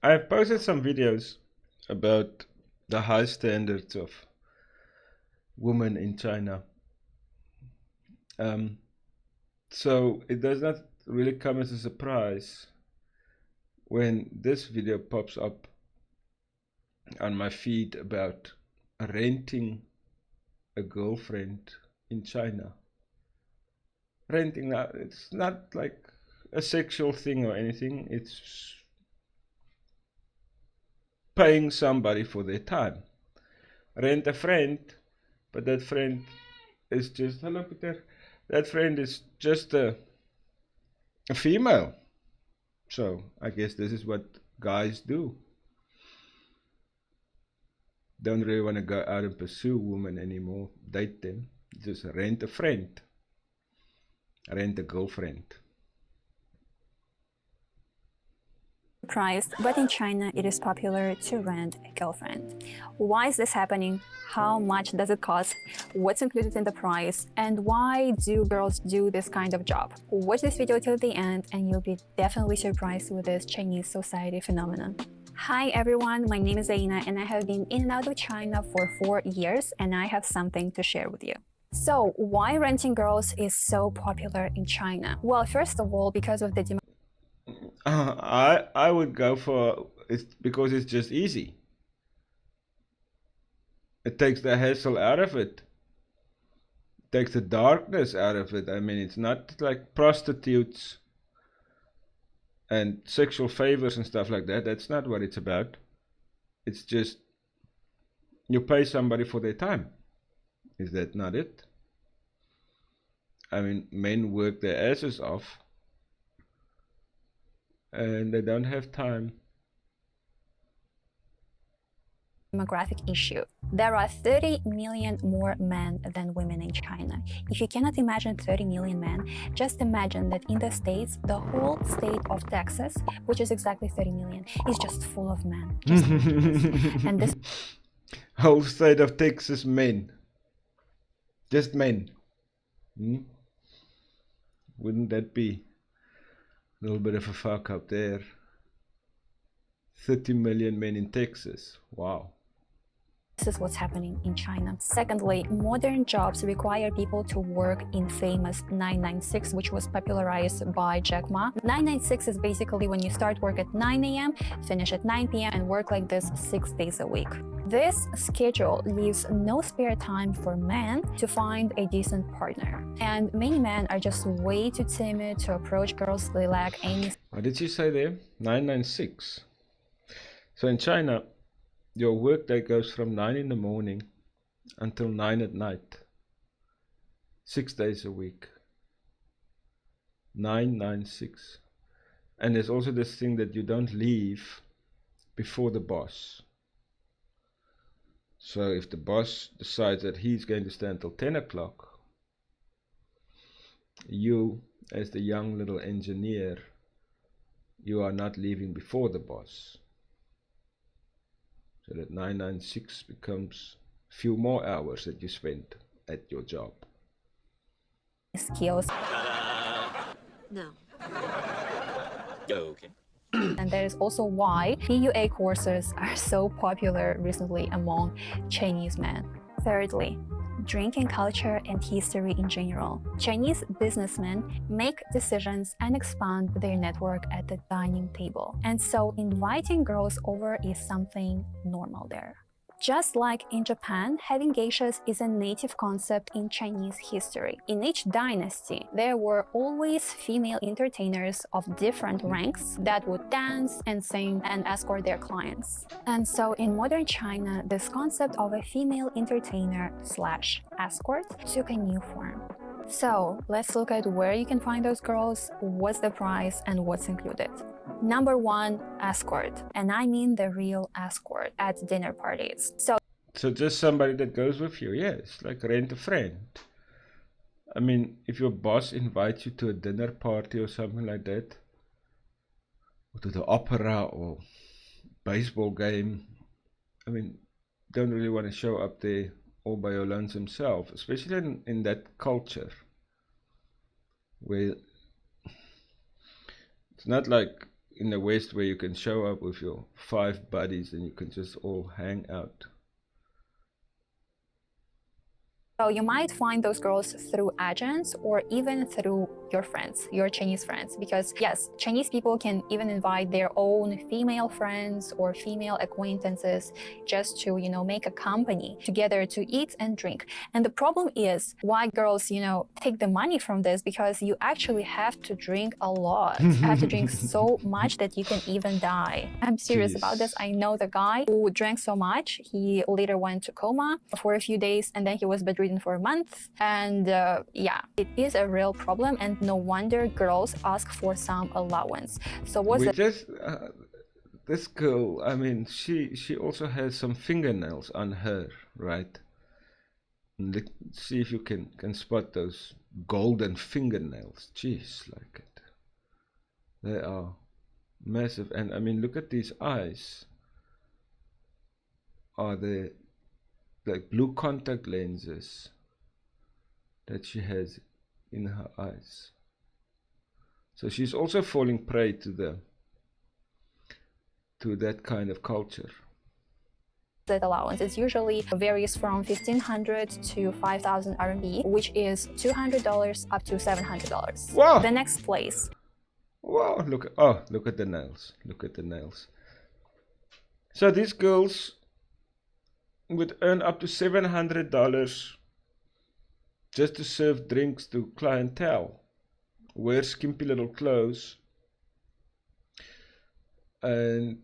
I've posted some videos about the high standards of women in China. So it does not really come as a surprise when this video pops up on my feed about renting a girlfriend in China. Renting, now, it's not like a sexual thing or anything, it's paying somebody for their time. Rent a friend, but that friend is just, hello Peter, that friend is just a female. So I guess this is what guys do. Don't really want to go out and pursue women anymore, date them, just rent a friend, rent a girlfriend. Priced, but in China it is popular to rent a girlfriend. Why is this happening? How much does it cost? What's included in the price? And why do girls do this kind of job? Watch this video till the end and you'll be definitely surprised with this Chinese society phenomenon. Hi everyone, my name is Aina and I have been in and out of China for 4 years and I have something to share with you. So why renting girls is so popular in China? Well, first of all, because of the I would go for it because it's just easy. It takes the hassle out of it. Takes the darkness out of it. I mean, it's not like prostitutes and sexual favors and stuff like that. That's not what it's about. It's just you pay somebody for their time. Is that not it? I mean, men work their asses off and they don't have time. Demographic issue. There are 30 million more men than women in China. If you cannot imagine 30 million men, just imagine that in the States, the whole state of Texas, which is exactly 30 million, is just full of men. And this whole state of Texas men. Just men. Wouldn't that be a little bit of a fuck up there? 30 million men in Texas. Wow. This is what's happening in China. Secondly, modern jobs require people to work in famous 996, which was popularized by Jack Ma. 996 is basically when you start work at 9 a.m., finish at 9 p.m. and work like this 6 days a week. This schedule leaves no spare time for men to find a decent partner. And many men are just way too timid to approach girls. They lack any... What did you say there? 996. So in China, your workday goes from 9 in the morning until 9 at night. 6 days a week. 996. And there's also this thing that you don't leave before the boss. So if the boss decides that he's going to stay until 10 o'clock, you, as the young little engineer, you are not leaving before the boss. So that 996 becomes a few more hours that you spend at your job. skills. No. Okay. And that is also why PUA courses are so popular recently among Chinese men. Thirdly, drinking culture and history in general. Chinese businessmen make decisions and expand their network at the dining table. And so inviting girls over is something normal there. Just like in Japan, having geishas is a native concept in Chinese history. In each dynasty, there were always female entertainers of different ranks that would dance and sing and escort their clients. And so in modern China, this concept of a female entertainer / escort took a new form. So let's look at where you can find those girls, what's the price, and what's included. Number 1, escort. And I mean the real escort at dinner parties. So just somebody that goes with you, yes, like rent a friend. I mean, if your boss invites you to a dinner party or something like that, or to the opera or baseball game, I mean, don't really want to show up there all by your lonesome self, especially in that culture where it's not like in the West where you can show up with your 5 buddies and you can just all hang out. So you might find those girls through agents or even through your friends, your Chinese friends, because yes, Chinese people can even invite their own female friends or female acquaintances just to, make a company together to eat and drink. And the problem is why girls, take the money from this, because you actually have to drink a lot. You have to drink so much that you can even die. I'm serious about this. I know the guy who drank so much, he later went to coma for a few days and then he was bedridden for a month. And yeah, it is a real problem, and no wonder girls ask for some allowance. So what's this girl, I mean, she also has some fingernails on her, right? Let's see if you can spot those golden fingernails. Jeez, like it. They are massive. And I mean, look at these eyes. Are they like blue contact lenses that she has in her eyes? So she's also falling prey to that kind of culture. That allowance is usually varies from 1,500 to 5,000 RMB, which is $200 up to $700. Wow! The next place. Wow! Look at the nails! Look at the nails! So these girls would earn up to $700 just to serve drinks to clientele, wear skimpy little clothes, and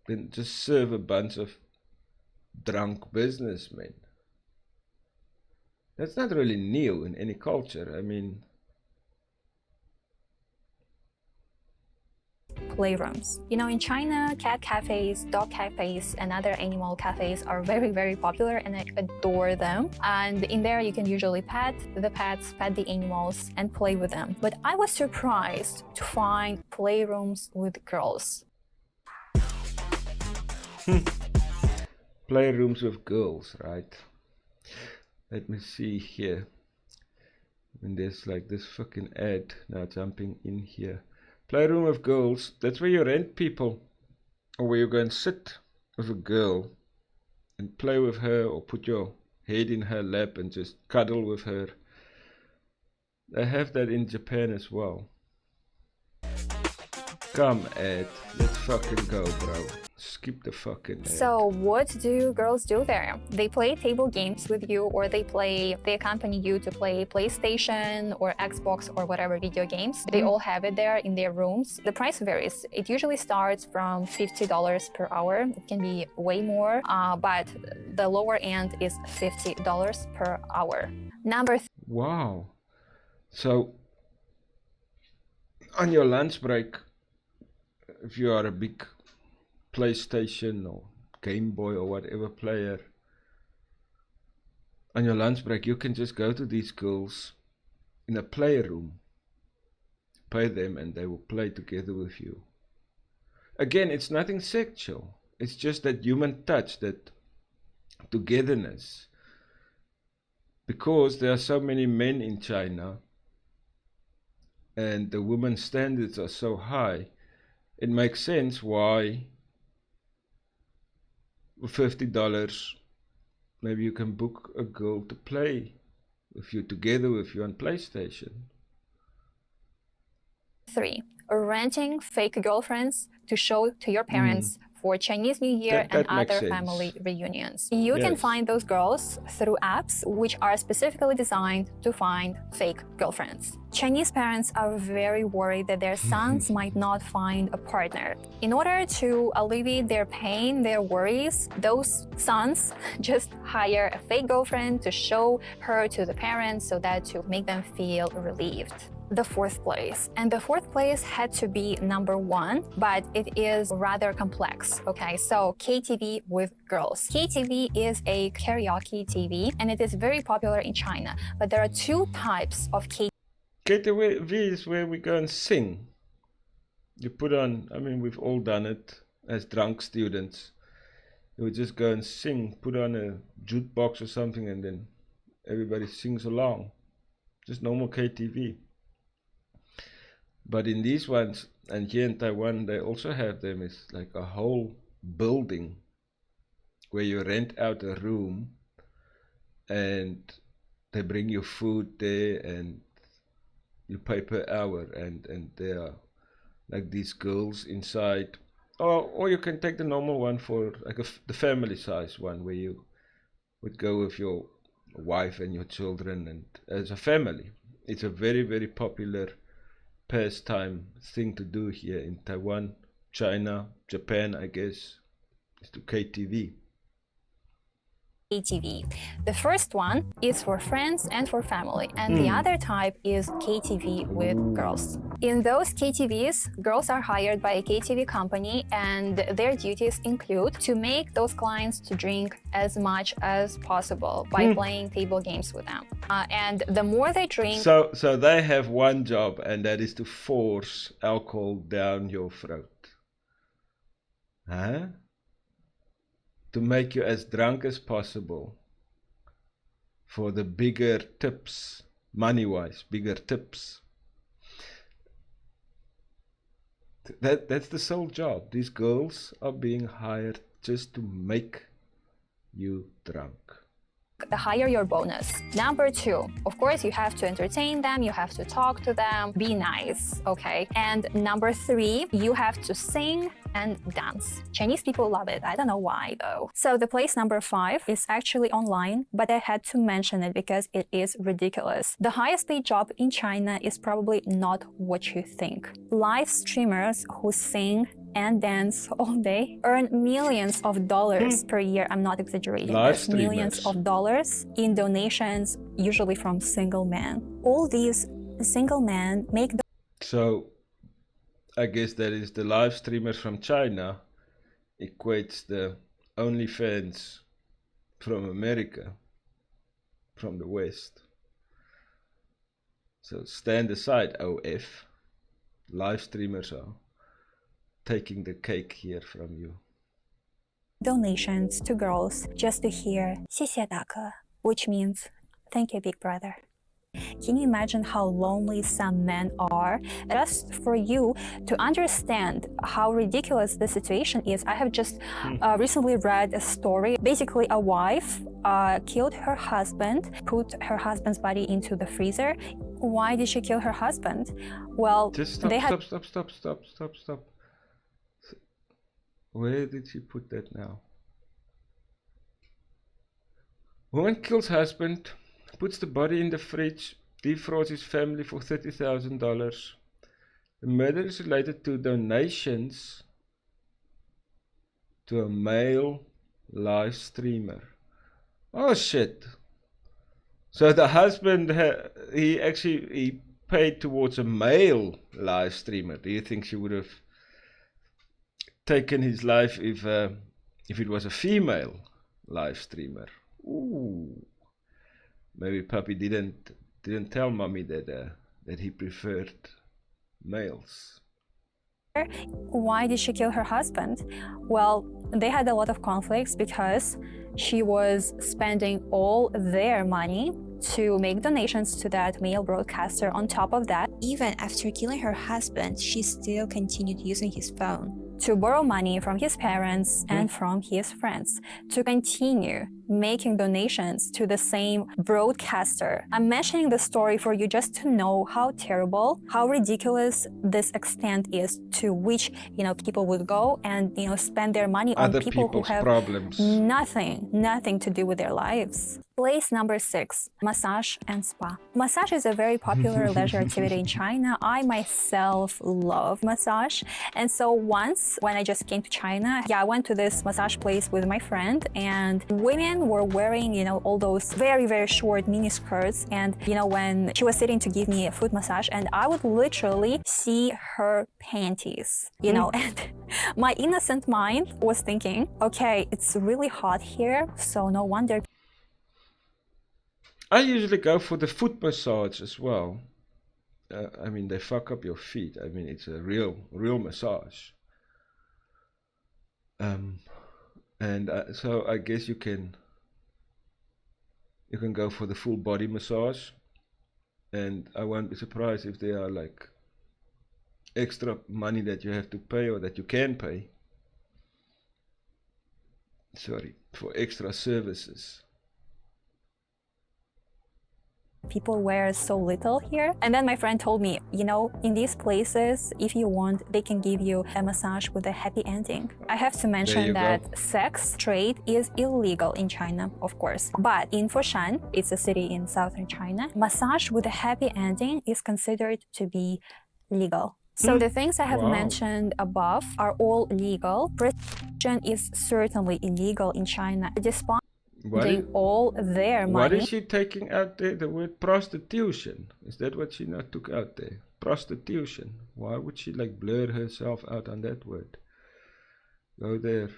then just serve a bunch of drunk businessmen. That's not really new in any culture. I mean, playrooms. In China, cat cafes, dog cafes, and other animal cafes are very, very popular, and I adore them. And in there, you can usually pet the pets, pet the animals, and play with them. But I was surprised to find playrooms with girls. Playrooms with girls, right? Let me see here. And there's like this fucking ad now jumping in here. Playroom with girls, that's where you rent people, or where you go and sit with a girl and play with her, or put your head in her lap and just cuddle with her. They have that in Japan as well. Come, Ed, let's fucking go, bro. Skip the fucking ad. So what do girls do there? They play table games with you, or they accompany you to play PlayStation or Xbox or whatever video games. They all have it there in their rooms. The price varies. It usually starts from $50 per hour. It can be way more, but the lower end is $50 per hour. Wow. So on your lunch break, if you are a big PlayStation or Game Boy or whatever player, on your lunch break you can just go to these girls in a playroom, pay them, and they will play together with you. Again, it's nothing sexual, it's just that human touch, that togetherness. Because there are so many men in China and the women's standards are so high, it makes sense why with $50 maybe you can book a girl to play with you, together with you on PlayStation. 3, renting fake girlfriends to show to your parents for Chinese New Year and other family reunions. You can find those girls through apps which are specifically designed to find fake girlfriends. Chinese parents are very worried that their sons might not find a partner. In order to alleviate their pain, their worries, those sons just hire a fake girlfriend to show her to the parents so that to make them feel relieved. The 4th place. And the 4th place had to be number 1, but it is rather complex. Okay, so KTV with girls. KTV is a karaoke TV, and it is very popular in China. But there are 2 types of KTV. KTV is where we go and sing. You put on, I mean, we've all done it as drunk students. You would just go and sing, put on a jukebox or something, and then everybody sings along. Just normal KTV. But in these ones, and here in Taiwan, they also have them. It's like a whole building where you rent out a room and they bring you food there and you pay per hour, and there are like these girls inside. Or you can take the normal one for like the family size one where you would go with your wife and your children and as a family. It's a very, very popular pastime thing to do here in Taiwan, China, Japan, I guess, is to KTV. KTV. The first one is for friends and for family, and the other type is KTV with girls. In those KTVs, girls are hired by a KTV company, and their duties include to make those clients to drink as much as possible by playing table games with them. And the more they drink, So they have one job, and that is to force alcohol down your throat. Huh? To make you as drunk as possible for the bigger tips, money-wise, bigger tips. That's the sole job. These girls are being hired just to make you drunk. the higher your bonus. Number two, of course, you have to entertain them, you have to talk to them, be nice, okay? And number three, you have to sing and dance. Chinese people love it. I don't know why though. So the place number five is actually online, but I had to mention it because it is ridiculous. The highest paid job in China is probably not what you think. Live streamers who sing and dance all day earn millions of dollars per year. I'm not exaggerating. That's millions of dollars in donations, usually from single men. All these single men make the So I guess that is the live streamers from China equates the OnlyFans from America, from the West. So stand aside, OF. Live streamers are taking the cake here from you. donations to girls just to hear 谢谢大哥, which means thank you, big brother. Can you imagine how lonely some men are? Just for you to understand how ridiculous the situation is, I have just recently read a story. Basically, a wife killed her husband, put her husband's body into the freezer. Why did she kill her husband? Well, Just stop, they had stop. Where did she put that now? Woman kills husband, puts the body in the fridge, defrauds his family for $30,000. The murder is related to donations to a male live streamer. Oh shit. So the husband, he paid towards a male live streamer. Do you think she would have taken his life if it was a female live streamer? Ooh. Maybe Puppy didn't tell Mommy that he preferred males. Why did she kill her husband? Well, they had a lot of conflicts because she was spending all their money to make donations to that male broadcaster. On top of that, even after killing her husband, she still continued using his phone to borrow money from his parents and from his friends to continue making donations to the same broadcaster. I'm mentioning the story for you just to know how terrible, how ridiculous this extent is to which, people would go and, spend their money on Other people who have problems. nothing to do with their lives. Place number 6, massage and spa. Massage is a very popular leisure activity in China. I myself love massage. And so once when I just came to China, I went to this massage place with my friend, and women were wearing, all those very, very short mini skirts. And, when she was sitting to give me a foot massage, and I would literally see her panties, and my innocent mind was thinking, okay, it's really hot here, so no wonder. I usually go for the foot massage as well. They fuck up your feet. It's a real massage. So I guess you can go for the full body massage, and I won't be surprised if there are like extra money that you have to pay or that you can pay. Sorry, for extra services. People wear so little here. And then my friend told me, you know, in these places, if you want, they can give you a massage with a happy ending. I have to mention that sex trade is illegal in China, of course. But in Foshan, it's a city in southern China, massage with a happy ending is considered to be legal. So the things I have mentioned above are all legal. Prostitution is certainly illegal in China, despite all their money. What is she taking out there? The word prostitution. Is that what she not took out there? Prostitution. Why would she like blur herself out on that word? Go there.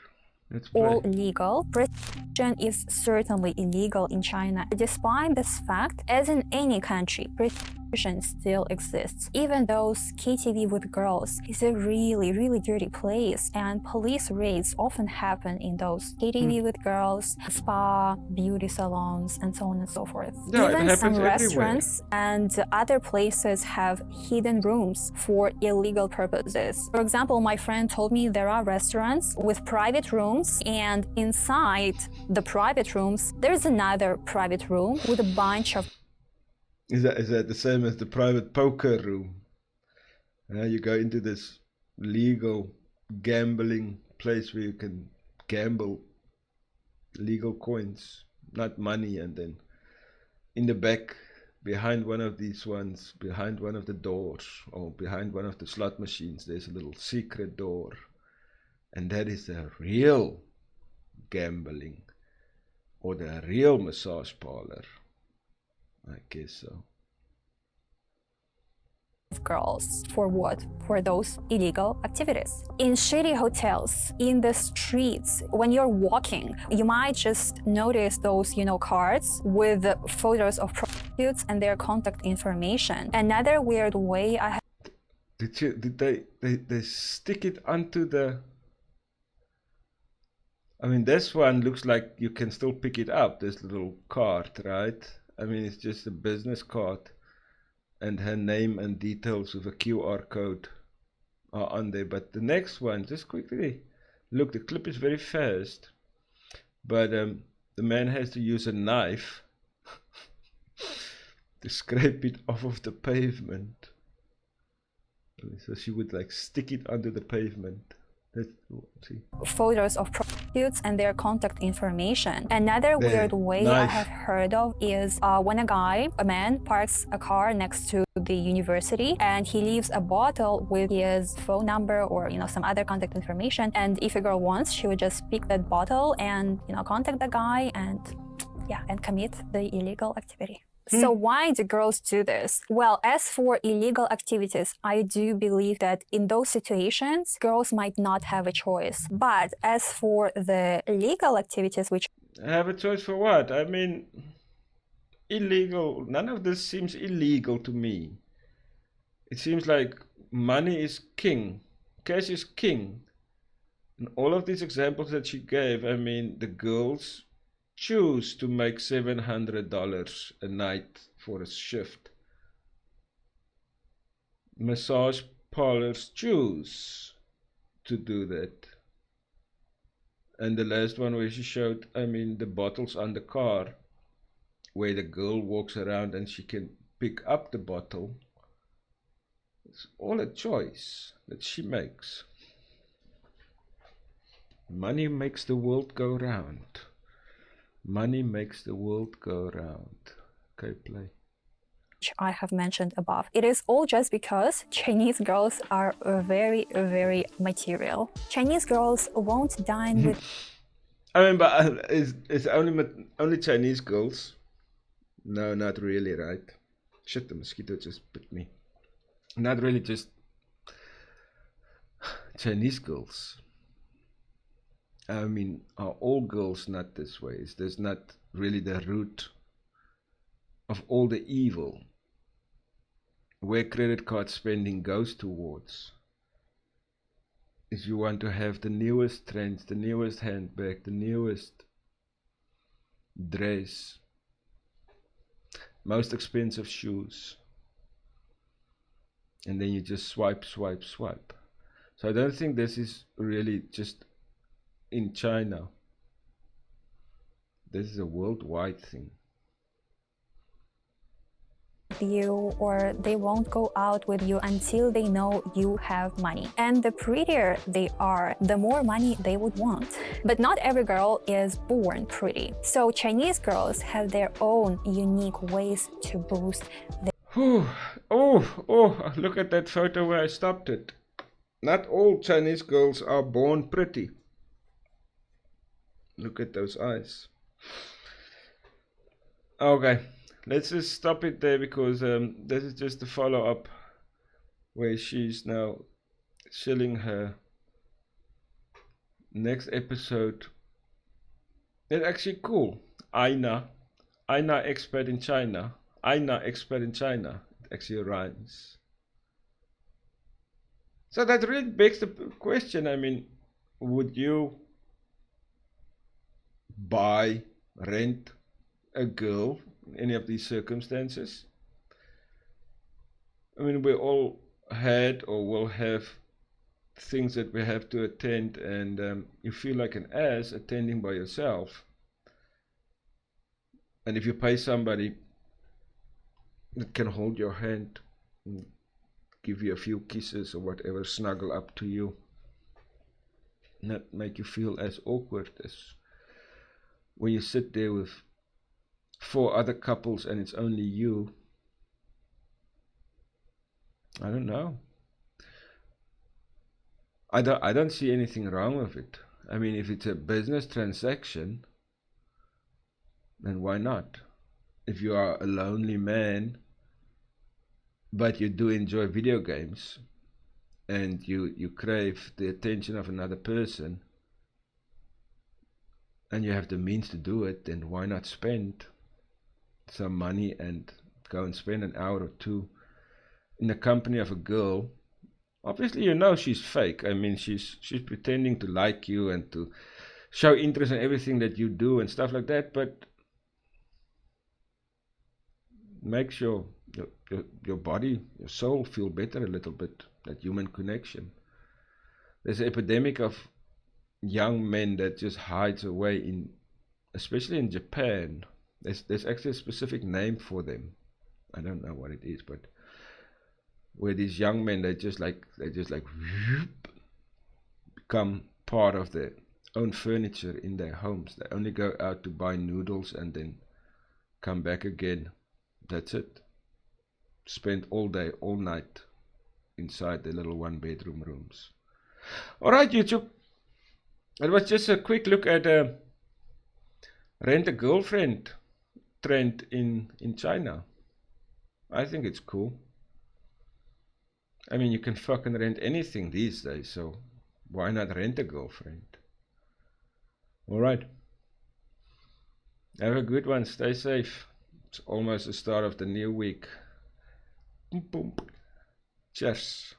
Let's play. All legal. Prostitution is certainly illegal in China. Despite this fact, as in any country, prostitution still exists. Even though KTV with girls is a really, really dirty place, and police raids often happen in those KTV with girls, spa, beauty salons, and so on and so forth. Yeah, even some everywhere. restaurants and other places have hidden rooms for illegal purposes. For example, my friend told me there are restaurants with private rooms, and inside the private rooms, there's another private room with a bunch of... Is that the same as the private poker room? You go into this legal gambling place where you can gamble legal coins, not money, and then in the back, behind one of these ones, behind one of the doors, or behind one of the slot machines, there's a little secret door, and that is the real gambling, or the real massage parlor. I guess so. Girls. For what? For those illegal activities. In shitty hotels, in the streets, when you're walking, you might just notice those, cards with photos of prostitutes and their contact information. Another weird way I have... Did they stick it onto the... I mean, this one looks like you can still pick it up, this little card, right? I mean, it's just a business card, and her name and details with a QR code are on there. But the next one, just quickly, look, the clip is very fast, but the man has to use a knife to scrape it off of the pavement. So she would like stick it under the pavement. Let's see. Photos of prostitutes and their contact information. Another weird way I have heard of is when a man parks a car next to the university and he leaves a bottle with his phone number or some other contact information, and if a girl wants, she would just pick that bottle and contact the guy and commit the illegal activity. So why do girls do this? Well, as for illegal activities, I do believe that in those situations, girls might not have a choice. But as for the legal activities, which... Have a choice for what? I mean, illegal. None of this seems illegal to me. It seems like money is king. Cash is king. And all of these examples that she gave, I mean, the girls choose to make $700 a night for a shift. Massage parlors choose to do that. And the last one where she showed, I mean, the bottles on the car, where the girl walks around and she can pick up the bottle. It's all a choice that she makes. Money makes the world go round. Money makes the world go round. Okay, play. Which I have mentioned above. It is all just because Chinese girls are very, very material. Chinese girls won't dine with... I mean, but it's only Chinese girls? No, not really, right? Shit, the mosquito just bit me. Not really just Chinese girls. I mean, are all girls not this way? Is this not really the root of all the evil? Where credit card spending goes towards is you want to have the newest trends, the newest handbag, the newest dress, most expensive shoes. and then you just swipe. So I don't think this is really just in China. This is a worldwide thing. You, or they won't go out with you until they know you have money. And the prettier they are, the more money they would want. But not every girl is born pretty. So Chinese girls have their own unique ways to boost their Oh, look at that photo where I stopped it. Not all Chinese girls are born pretty. Look at those eyes. Okay, let's just stop it there, because this is just a follow-up where she's now shilling her next episode. It's actually cool. Aina expert in China. Aina expert in China. It actually rhymes. So that really begs the question. I mean, would you buy, rent a girl in any of these circumstances? I mean, we all had or will have things that we have to attend, and you feel like an ass attending by yourself. And if you pay somebody that can hold your hand and give you a few kisses or whatever, snuggle up to you, not make you feel as awkward as when you sit there with 4 other couples and it's only you. I don't know. I don't see anything wrong with it. I mean, if it's a business transaction, then why not? If you are a lonely man, but you do enjoy video games, and you crave the attention of another person, and you have the means to do it, then why not spend some money and go and spend an hour or 2 in the company of a girl? Obviously, you know she's fake. I mean, she's pretending to like you and to show interest in everything that you do and stuff like that, but makes your body, your soul feel better a little bit, that human connection. There's an epidemic of young men that just hides away in, especially in Japan. There's actually a specific name for them. I don't know what it is, but where these young men, they just like become part of their own furniture in their homes. They only go out to buy noodles and then come back again. That's it. Spend all day, all night inside their little 1-bedroom rooms. Alright, YouTube. It was just a quick look at rent a girlfriend trend in China. I think it's cool. I mean, you can fucking rent anything these days, so why not rent a girlfriend? Alright. Have a good one. Stay safe. It's almost the start of the new week. Boom, boom. Cheers.